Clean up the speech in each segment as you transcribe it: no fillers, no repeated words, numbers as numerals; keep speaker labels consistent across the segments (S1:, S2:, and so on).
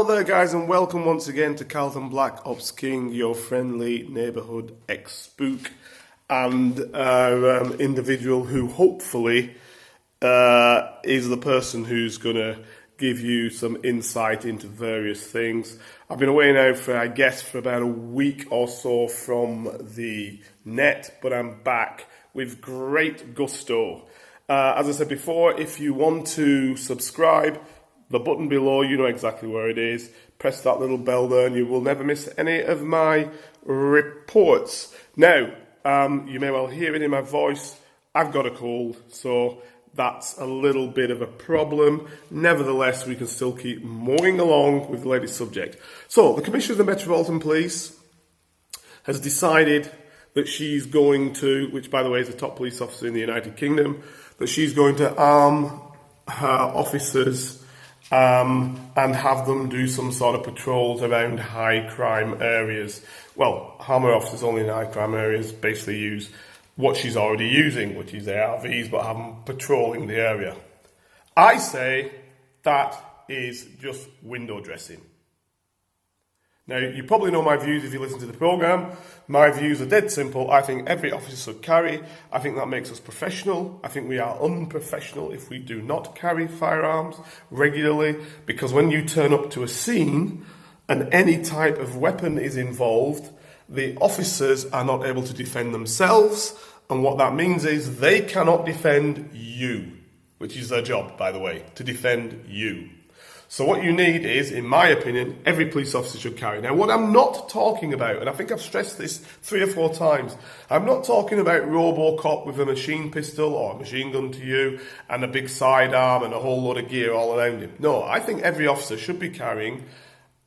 S1: there, guys, and welcome once again to Carlton Black Ops King, your friendly neighbourhood ex-spook and individual who hopefully is the person who's going to give you some insight into various things. I've been away now for about a week or so from the net, but I'm back with great gusto. As I said before, if you want to subscribe, the button below, you know exactly where it is. Press that little bell there and you will never miss any of my reports. Now, you may well hear it in my voice. I've got a cold, so that's a little bit of a problem. Nevertheless, we can still keep moving along with the latest subject. So, the Commissioner of the Metropolitan Police has decided that she's going to, which by the way is the top police officer in the United Kingdom, that she's going to arm her officers and have them do some sort of patrols around high crime areas. Well, arm her officers only in high crime areas basically use what she's already using, which is ARVs, but have them patrolling the area. I say that is just window dressing. Now, you probably know my views if you listen to the programme. My views are dead simple. I think every officer should carry. I think that makes us professional. I think we are unprofessional if we do not carry firearms regularly, because when you turn up to a scene and any type of weapon is involved, the officers are not able to defend themselves, and what that means is they cannot defend you, which is their job, by the way, to defend you. So what you need is, in my opinion, every police officer should carry. Now, what I'm not talking about, and I think I've stressed this 3 or 4 times, I'm not talking about RoboCop with a machine pistol or a machine gun to you and a big sidearm and a whole load of gear all around him. No, I think every officer should be carrying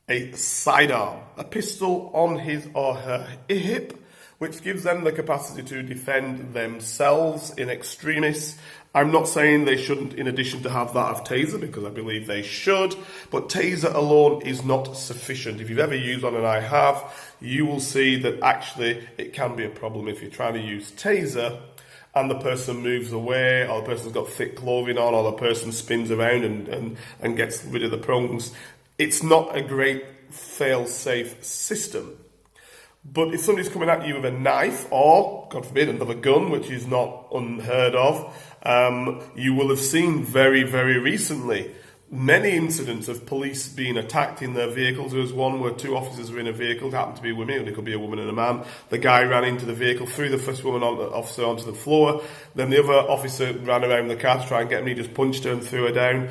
S1: a sidearm, a pistol on his or her hip, which gives them the capacity to defend themselves in extremis. I'm not saying they shouldn't, in addition to have that, of taser, because I believe they should, but taser alone is not sufficient. If you've ever used one, and I have, you will see that actually it can be a problem if you're trying to use taser and the person moves away, or the person's got thick clothing on, or the person spins around and gets rid of the prongs. It's not a great fail-safe system. But if somebody's coming at you with a knife or, God forbid, another gun, which is not unheard of, you will have seen very, very recently many incidents of police being attacked in their vehicles. There was one where 2 officers were in a vehicle, it happened to be women, and it could be a woman and a man. The guy ran into the vehicle, threw the first officer onto the floor. Then the other officer ran around the car to try and get him. He just punched her and threw her down.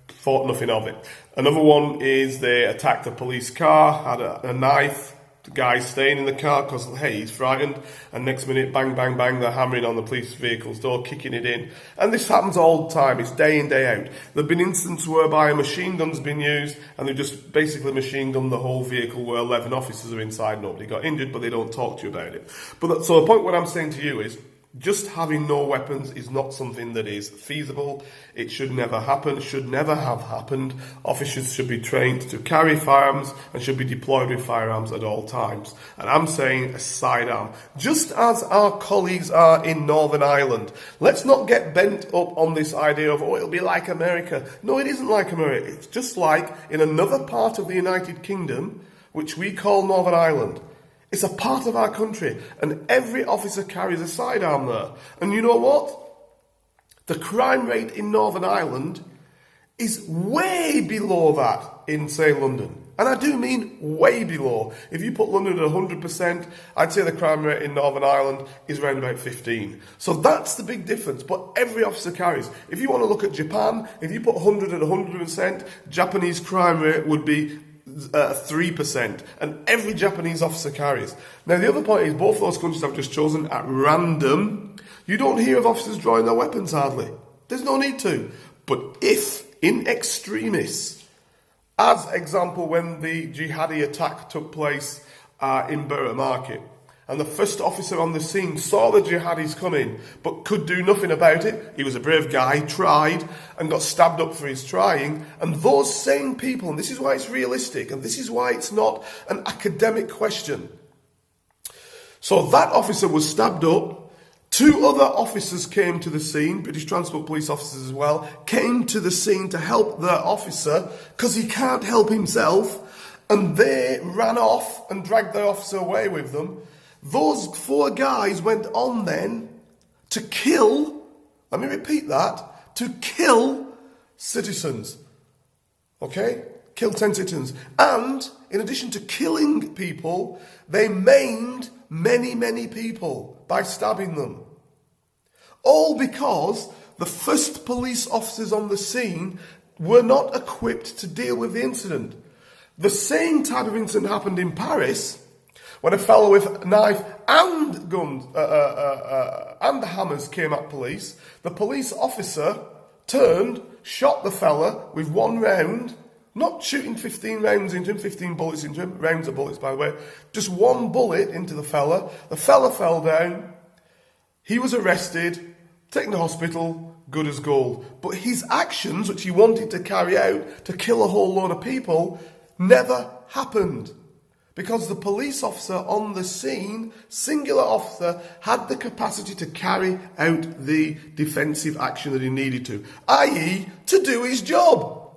S1: Thought nothing of it. Another one is they attacked a police car, had a knife. The guy's staying in the car because, hey, he's frightened, and next minute, bang, bang, bang, they're hammering on the police vehicle's door, kicking it in. And this happens all the time. It's day in, day out. There have been instances whereby a machine gun's been used, and they've just basically machine gunned the whole vehicle where 11 officers are inside. Nobody got injured, but they don't talk to you about it. So the point what I'm saying to you is, just having no weapons is not something that is feasible. It should never happen, should never have happened. Officers should be trained to carry firearms and should be deployed with firearms at all times. And I'm saying a sidearm, just as our colleagues are in Northern Ireland. Let's not get bent up on this idea of, oh, it'll be like America. No, it isn't like America. It's just like in another part of the United Kingdom, which we call Northern Ireland. It's a part of our country, and every officer carries a sidearm there. And you know what? The crime rate in Northern Ireland is way below that in, say, London. And I do mean way below. If you put London at 100%, I'd say the crime rate in Northern Ireland is around about 15. So that's the big difference, but every officer carries. If you want to look at Japan, if you put 100 at 100%, Japanese crime rate would be 3%, and every Japanese officer carries. Now, the other point is, both those countries I've just chosen at random, you don't hear of officers drawing their weapons hardly. There's no need to. But if, in extremis, as example, when the jihadi attack took place in Borough Market, and the first officer on the scene saw the jihadis coming, but could do nothing about it. He was a brave guy, tried, and got stabbed up for his trying. And those same people, and this is why it's realistic, and this is why it's not an academic question. So that officer was stabbed up. 2 other officers came to the scene, British Transport Police officers as well, came to the scene to help their officer because he can't help himself, and they ran off and dragged their officer away with them. Those 4 guys went on then to kill, let me repeat that, to kill citizens. Okay? Kill 10 citizens. And in addition to killing people, they maimed many, many people by stabbing them. All because the first police officers on the scene were not equipped to deal with the incident. The same type of incident happened in Paris when a fellow with a knife and guns and hammers came at police. The police officer turned, shot the fella with 1 round, not shooting 15 rounds into him, 15 bullets into him, rounds of bullets by the way, just 1 bullet into the fella. The fella fell down, he was arrested, taken to hospital, good as gold. But his actions, which he wanted to carry out to kill a whole load of people, never happened. Because the police officer on the scene, singular officer, had the capacity to carry out the defensive action that he needed to, i.e. to do his job.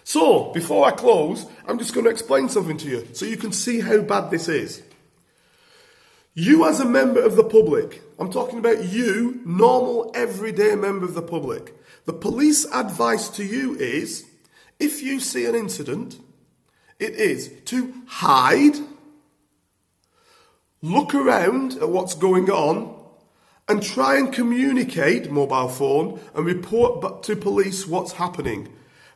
S1: So, before I close, I'm just going to explain something to you so you can see how bad this is. You as a member of the public, I'm talking about you, normal, everyday member of the public. The police advice to you is, if you see an incident, it is to hide, look around at what's going on, and try and communicate, mobile phone, and report to police what's happening.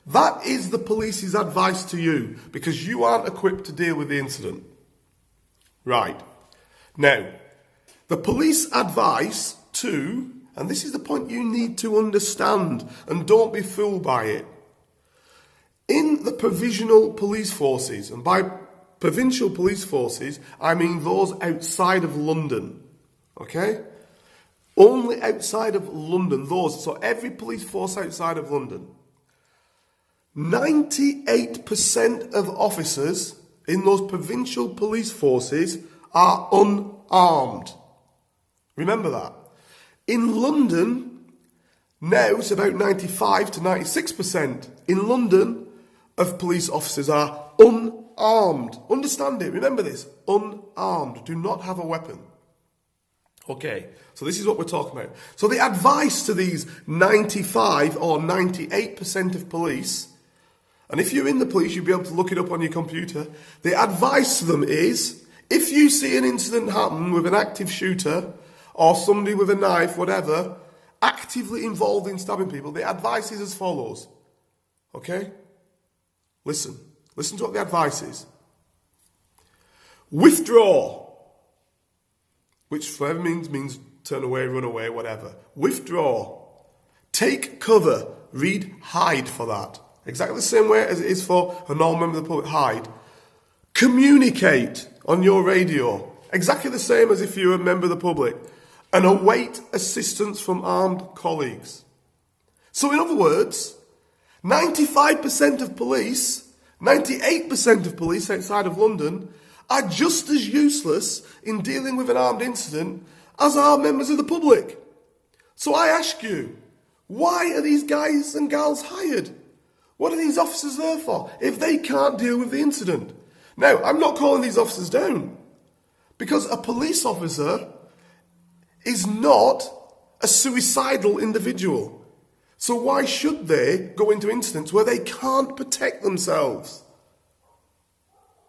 S1: That is the police's advice to you, because you aren't equipped to deal with the incident. Right. Now, the police advice to, and this is the point you need to understand, and don't be fooled by it. In the provisional police forces, and by provincial police forces, I mean those outside of London, okay? Only outside of London, those, so every police force outside of London. 98% of officers in those provincial police forces are unarmed. Remember that. In London, now it's about 95 to 96% in London of police officers are unarmed. Understand it, remember this, unarmed, do not have a weapon. Okay, so this is what we're talking about. So the advice to these 95 or 98% of police, and if you're in the police, you'll be able to look it up on your computer. The advice to them is, if you see an incident happen with an active shooter or somebody with a knife, whatever, actively involved in stabbing people, the advice is as follows. Okay? Listen. Listen to what the advice is. Withdraw. Which forever means turn away, run away, whatever. Withdraw. Take cover. Read hide for that. Exactly the same way as it is for a normal member of the public, hide. Communicate on your radio. Exactly the same as if you're a member of the public. And await assistance from armed colleagues. So in other words, 95% of police, 98% of police outside of London are just as useless in dealing with an armed incident as are members of the public. So I ask you, why are these guys and gals hired? What are these officers there for if they can't deal with the incident? Now, I'm not calling these officers down, because a police officer is not a suicidal individual. So why should they go into incidents where they can't protect themselves?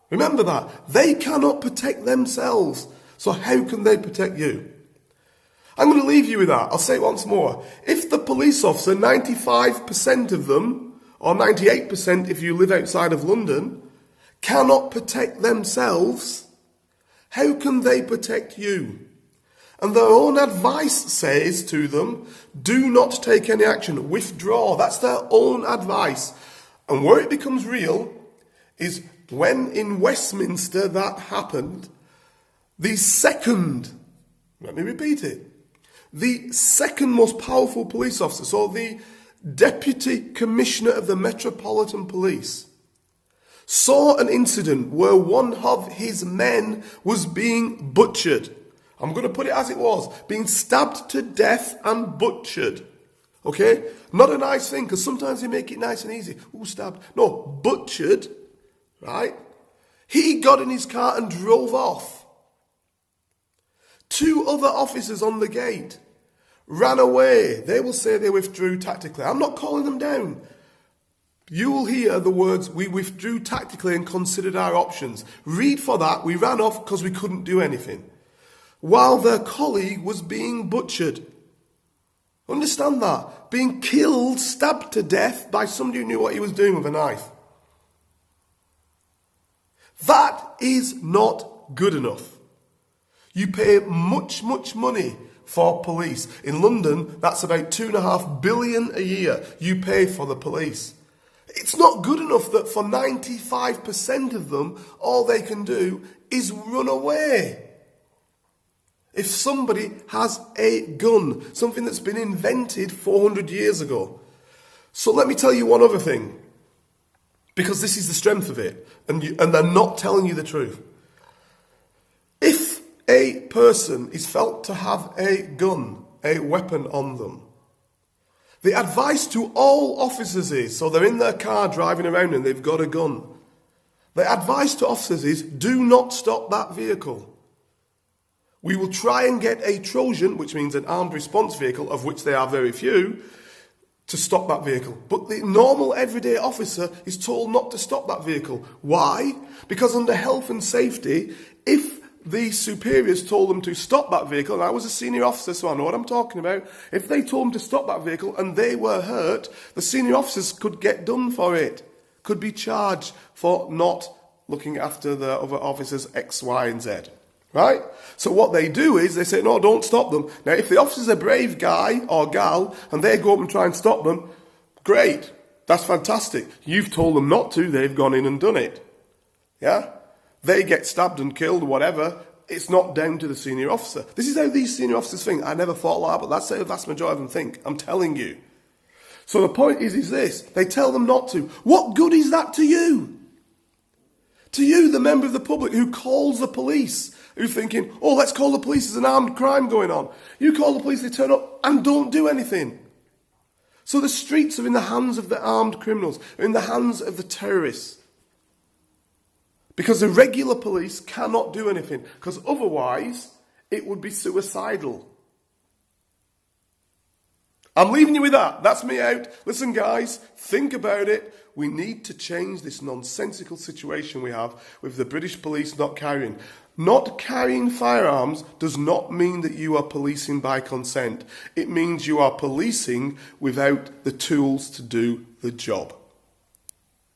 S1: Remember that. They cannot protect themselves. So how can they protect you? I'm going to leave you with that. I'll say it once more. If the police officer, 95% of them, or 98% if you live outside of London, cannot protect themselves, how can they protect you? And their own advice says to them, do not take any action, withdraw. That's their own advice. And where it becomes real is when in Westminster that happened, the second, let me repeat it, the second most powerful police officer, so the Deputy Commissioner of the Metropolitan Police, saw an incident where one of his men was being butchered. I'm going to put it as it was. Being stabbed to death and butchered. Okay? Not a nice thing, because sometimes they make it nice and easy. Ooh, stabbed. No, butchered. Right? He got in his car and drove off. 2 other officers on the gate ran away. They will say they withdrew tactically. I'm not calling them down. You will hear the words, we withdrew tactically and considered our options. Read for that, we ran off because we couldn't do anything. While their colleague was being butchered. Understand that? Being killed, stabbed to death by somebody who knew what he was doing with a knife. That is not good enough. You pay much money for police. In London, that's about £2.5 billion a year you pay for the police. It's not good enough that for 95% of them, all they can do is run away. If somebody has a gun, something that's been invented 400 years ago. So let me tell you one other thing, because this is the strength of it, and they're not telling you the truth. If a person is felt to have a gun, a weapon on them, the advice to all officers is, so they're in their car driving around and they've got a gun. The advice to officers is, do not stop that vehicle. We will try and get a Trojan, which means an armed response vehicle, of which there are very few, to stop that vehicle. But the normal everyday officer is told not to stop that vehicle. Why? Because under health and safety, if the superiors told them to stop that vehicle, and I was a senior officer, so I know what I'm talking about. If they told them to stop that vehicle and they were hurt, the senior officers could get done for it, could be charged for not looking after the other officers X, Y, and Z. Right? So what they do is they say, no, don't stop them. Now, if the officer's a brave guy or gal and they go up and try and stop them, great. That's fantastic. You've told them not to. They've gone in and done it. Yeah? They get stabbed and killed, whatever. It's not down to the senior officer. This is how these senior officers think. I never thought like that, but that's how the vast majority of them think. I'm telling you. So the point is this. They tell them not to. What good is that to you? To you, the member of the public who calls the police, who's thinking, oh, let's call the police, there's an armed crime going on. You call the police, they turn up and don't do anything. So the streets are in the hands of the armed criminals, are in the hands of the terrorists. Because the regular police cannot do anything, because otherwise it would be suicidal. I'm leaving you with that. That's me out. Listen, guys, think about it. We need to change this nonsensical situation we have with the British police not carrying. Not carrying firearms does not mean that you are policing by consent. It means you are policing without the tools to do the job.